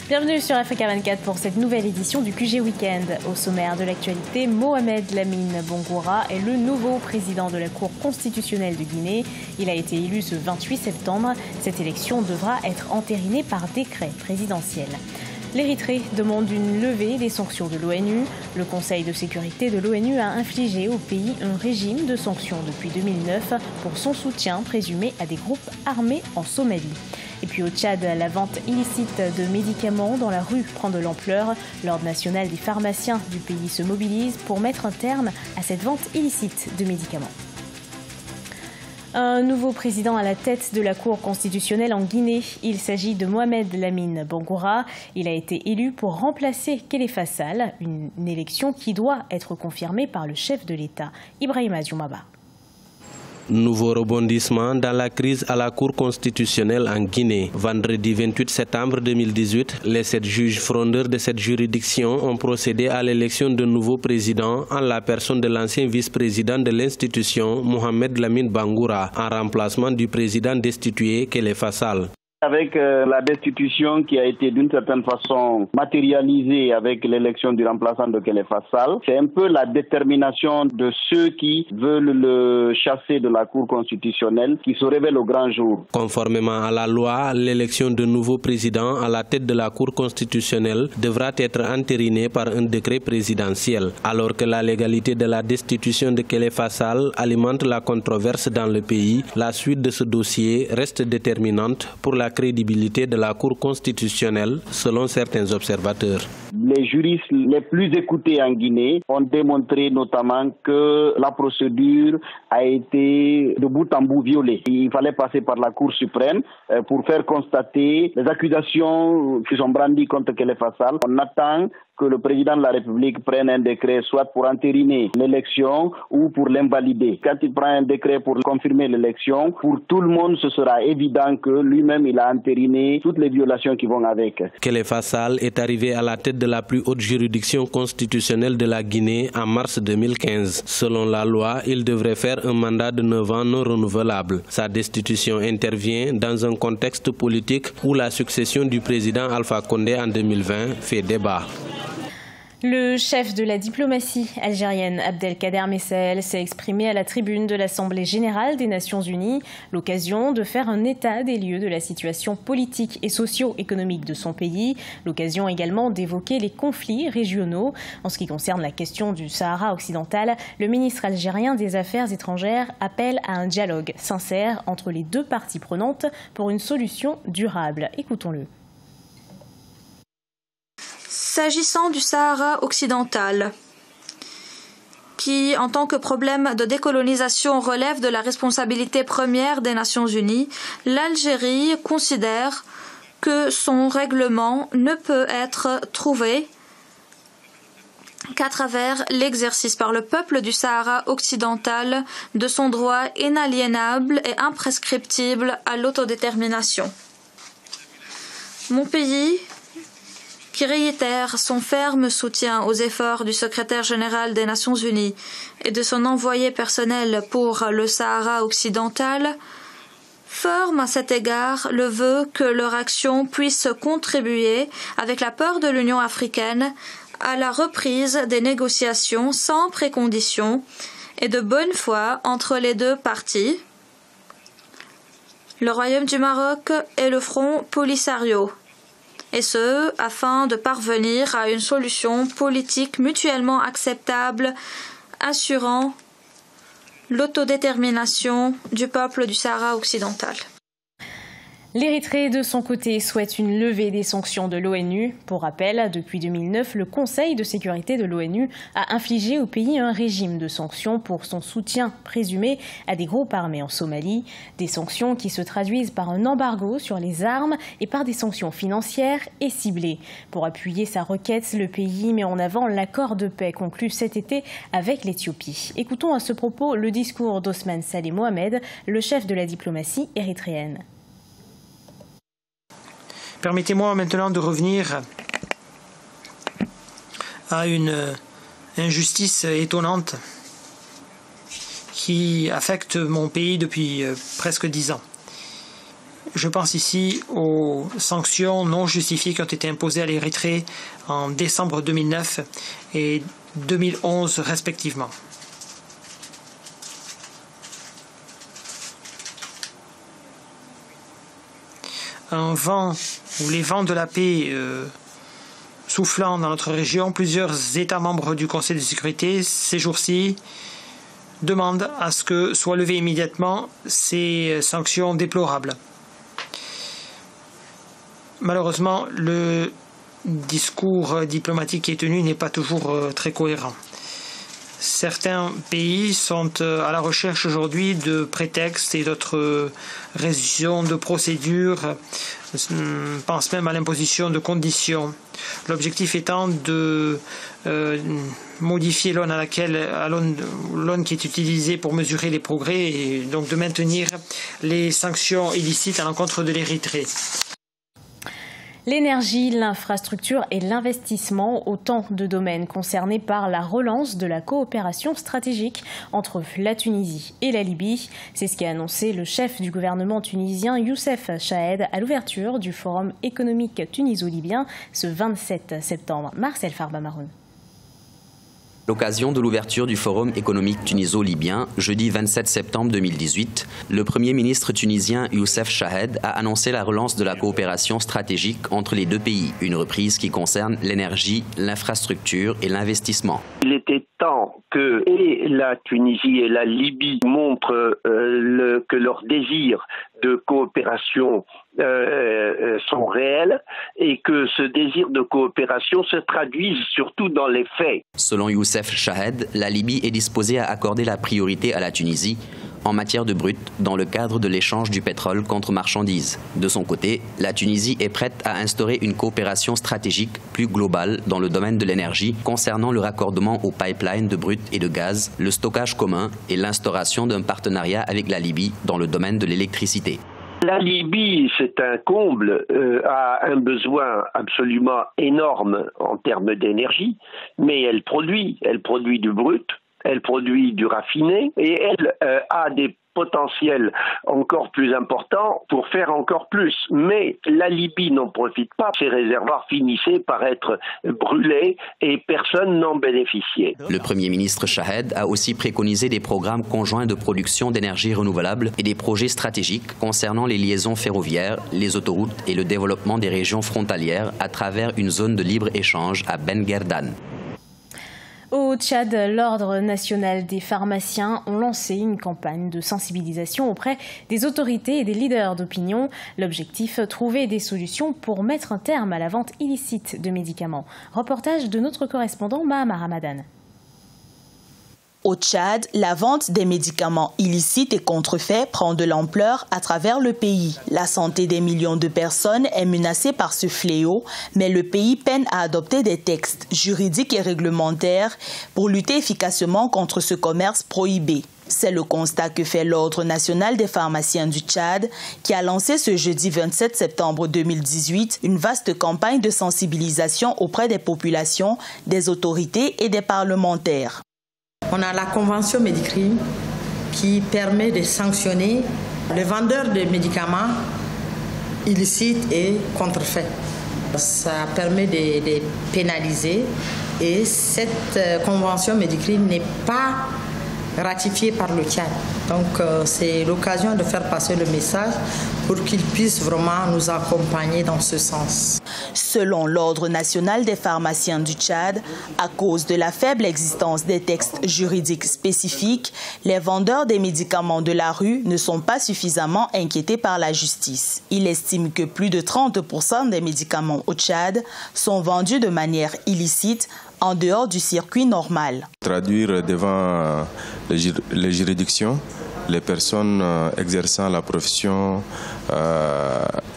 Bienvenue sur Africa 24 pour cette nouvelle édition du QG Weekend. Au sommaire de l'actualité, Mohamed Lamine Bangoura est le nouveau président de la Cour constitutionnelle de Guinée. Il a été élu ce 28 septembre. Cette élection devra être entérinée par décret présidentiel. L'Érythrée demande une levée des sanctions de l'ONU. Le Conseil de sécurité de l'ONU a infligé au pays un régime de sanctions depuis 2009 pour son soutien présumé à des groupes armés en Somalie. Et puis au Tchad, la vente illicite de médicaments dans la rue prend de l'ampleur. L'Ordre national des pharmaciens du pays se mobilise pour mettre un terme à cette vente illicite de médicaments. Un nouveau président à la tête de la Cour constitutionnelle en Guinée. Il s'agit de Mohamed Lamine Bangoura. Il a été élu pour remplacer Khalifa Sall, une élection qui doit être confirmée par le chef de l'État, Ibrahima Dioumaba. Nouveau rebondissement dans la crise à la Cour constitutionnelle en Guinée. Vendredi 28 septembre 2018, les 7 juges frondeurs de cette juridiction ont procédé à l'élection de nouveau président en la personne de l'ancien vice-président de l'institution, Mohamed Lamine Bangoura, en remplacement du président destitué Khalifa Sall. Avec la destitution qui a été d'une certaine façon matérialisée avec l'élection du remplaçant de Khalifa Sall, c'est un peu la détermination de ceux qui veulent le chasser de la Cour constitutionnelle qui se révèle au grand jour. Conformément à la loi, l'élection de nouveau président à la tête de la Cour constitutionnelle devra être entérinée par un décret présidentiel. Alors que la légalité de la destitution de Khalifa Sall alimente la controverse dans le pays, la suite de ce dossier reste déterminante pour la crédibilité de la Cour constitutionnelle, selon certains observateurs. Les juristes les plus écoutés en Guinée ont démontré notamment que la procédure a été de bout en bout violée. Il fallait passer par la Cour suprême pour faire constater les accusations qui sont brandies contre Khalifa Sall. On attend que le président de la République prenne un décret soit pour entériner l'élection ou pour l'invalider. Quand il prend un décret pour confirmer l'élection, pour tout le monde, ce sera évident que lui-même, il a entériné toutes les violations qui vont avec. Khalifa Sall est arrivé à la tête de la plus haute juridiction constitutionnelle de la Guinée en mars 2015. Selon la loi, il devrait faire un mandat de 9 ans non renouvelable. Sa destitution intervient dans un contexte politique où la succession du président Alpha Condé en 2020 fait débat. Le chef de la diplomatie algérienne, Abdelkader Messael, s'est exprimé à la tribune de l'Assemblée générale des Nations unies, l'occasion de faire un état des lieux de la situation politique et socio-économique de son pays, l'occasion également d'évoquer les conflits régionaux. En ce qui concerne la question du Sahara occidental, le ministre algérien des Affaires étrangères appelle à un dialogue sincère entre les deux parties prenantes pour une solution durable. Écoutons-le. S'agissant du Sahara occidental, qui, en tant que problème de décolonisation, relève de la responsabilité première des Nations unies, l'Algérie considère que son règlement ne peut être trouvé qu'à travers l'exercice par le peuple du Sahara occidental de son droit inaliénable et imprescriptible à l'autodétermination. Mon pays, qui réitère son ferme soutien aux efforts du secrétaire général des Nations unies et de son envoyé personnel pour le Sahara occidental, forme à cet égard le vœu que leur action puisse contribuer, avec l'apport de l'Union africaine, à la reprise des négociations sans préconditions et de bonne foi entre les deux parties, le Royaume du Maroc et le Front Polisario, et ce, afin de parvenir à une solution politique mutuellement acceptable, assurant l'autodétermination du peuple du Sahara occidental. L'Érythrée, de son côté, souhaite une levée des sanctions de l'ONU. Pour rappel, depuis 2009, le Conseil de sécurité de l'ONU a infligé au pays un régime de sanctions pour son soutien présumé à des groupes armés en Somalie. Des sanctions qui se traduisent par un embargo sur les armes et par des sanctions financières et ciblées. Pour appuyer sa requête, le pays met en avant l'accord de paix conclu cet été avec l'Éthiopie. Écoutons à ce propos le discours d'Osman Saleh Mohamed, le chef de la diplomatie érythréenne. Permettez-moi maintenant de revenir à une injustice étonnante qui affecte mon pays depuis presque 10 ans. Je pense ici aux sanctions non justifiées qui ont été imposées à l'Érythrée en décembre 2009 et 2011 respectivement. Un vent ou les vents de la paix soufflant dans notre région, plusieurs États membres du Conseil de sécurité ces jours-ci demandent à ce que soient levées immédiatement ces sanctions déplorables. Malheureusement, le discours diplomatique qui est tenu n'est pas toujours très cohérent. Certains pays sont à la recherche aujourd'hui de prétextes et d'autres raisons de procédures, pensent même à l'imposition de conditions. L'objectif étant de modifier l'aune qui est utilisée pour mesurer les progrès et donc de maintenir les sanctions illicites à l'encontre de l'Érythrée. L'énergie, l'infrastructure et l'investissement, autant de domaines concernés par la relance de la coopération stratégique entre la Tunisie et la Libye. C'est ce qu'a annoncé le chef du gouvernement tunisien Youssef Chahed à l'ouverture du Forum économique tuniso-libyen ce 27 septembre. Marcel Farba-Maroun. L'occasion de l'ouverture du Forum économique tuniso-libyen, jeudi 27 septembre 2018, le Premier ministre tunisien Youssef Chahed a annoncé la relance de la coopération stratégique entre les deux pays, une reprise qui concerne l'énergie, l'infrastructure et l'investissement. Il était temps que et la Tunisie et la Libye montrent que leur désir de coopération sont réels et que ce désir de coopération se traduise surtout dans les faits. Selon Youssef Chahed, la Libye est disposée à accorder la priorité à la Tunisie en matière de brut dans le cadre de l'échange du pétrole contre marchandises. De son côté, la Tunisie est prête à instaurer une coopération stratégique plus globale dans le domaine de l'énergie concernant le raccordement aux pipelines de brut et de gaz, le stockage commun et l'instauration d'un partenariat avec la Libye dans le domaine de l'électricité. La Libye, c'est un comble, a un besoin absolument énorme en termes d'énergie, mais elle produit du brut, elle produit du raffiné et elle a des potentiels encore plus importants pour faire encore plus. Mais la Libye n'en profite pas. Ces réservoirs finissaient par être brûlés et personne n'en bénéficiait. Le Premier ministre Chahed a aussi préconisé des programmes conjoints de production d'énergie renouvelable et des projets stratégiques concernant les liaisons ferroviaires, les autoroutes et le développement des régions frontalières à travers une zone de libre-échange à Ben Guerdane. Au Tchad, l'Ordre national des pharmaciens ont lancé une campagne de sensibilisation auprès des autorités et des leaders d'opinion. L'objectif, trouver des solutions pour mettre un terme à la vente illicite de médicaments. Reportage de notre correspondant Mahama Ramadan. Au Tchad, la vente des médicaments illicites et contrefaits prend de l'ampleur à travers le pays. La santé des millions de personnes est menacée par ce fléau, mais le pays peine à adopter des textes juridiques et réglementaires pour lutter efficacement contre ce commerce prohibé. C'est le constat que fait l'Ordre national des pharmaciens du Tchad, qui a lancé ce jeudi 27 septembre 2018 une vaste campagne de sensibilisation auprès des populations, des autorités et des parlementaires. On a la convention Médicrime qui permet de sanctionner les vendeurs de médicaments illicites et contrefaits. Ça permet de les pénaliser et cette convention Médicrime n'est pas ratifiée par le Tchad. Donc c'est l'occasion de faire passer le message pour qu'ils puissent vraiment nous accompagner dans ce sens. Selon l'Ordre national des pharmaciens du Tchad, à cause de la faible existence des textes juridiques spécifiques, les vendeurs des médicaments de la rue ne sont pas suffisamment inquiétés par la justice. Il estime que plus de 30% des médicaments au Tchad sont vendus de manière illicite en dehors du circuit normal. Traduire devant les juridictions les personnes exerçant la profession,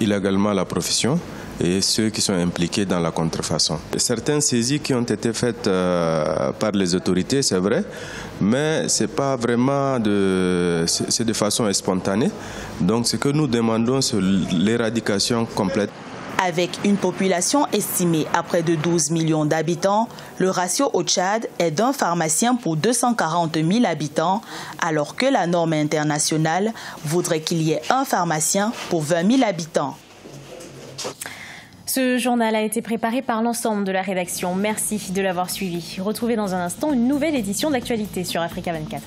illégalement la profession, et ceux qui sont impliqués dans la contrefaçon. Certaines saisies qui ont été faites par les autorités, c'est vrai, mais c'est pas vraiment c'est de façon spontanée. Donc ce que nous demandons, c'est l'éradication complète. Avec une population estimée à près de 12 millions d'habitants, le ratio au Tchad est d'un pharmacien pour 240 000 habitants, alors que la norme internationale voudrait qu'il y ait un pharmacien pour 20 000 habitants. Ce journal a été préparé par l'ensemble de la rédaction. Merci de l'avoir suivi. Retrouvez dans un instant une nouvelle édition d'Actualité sur Africa 24.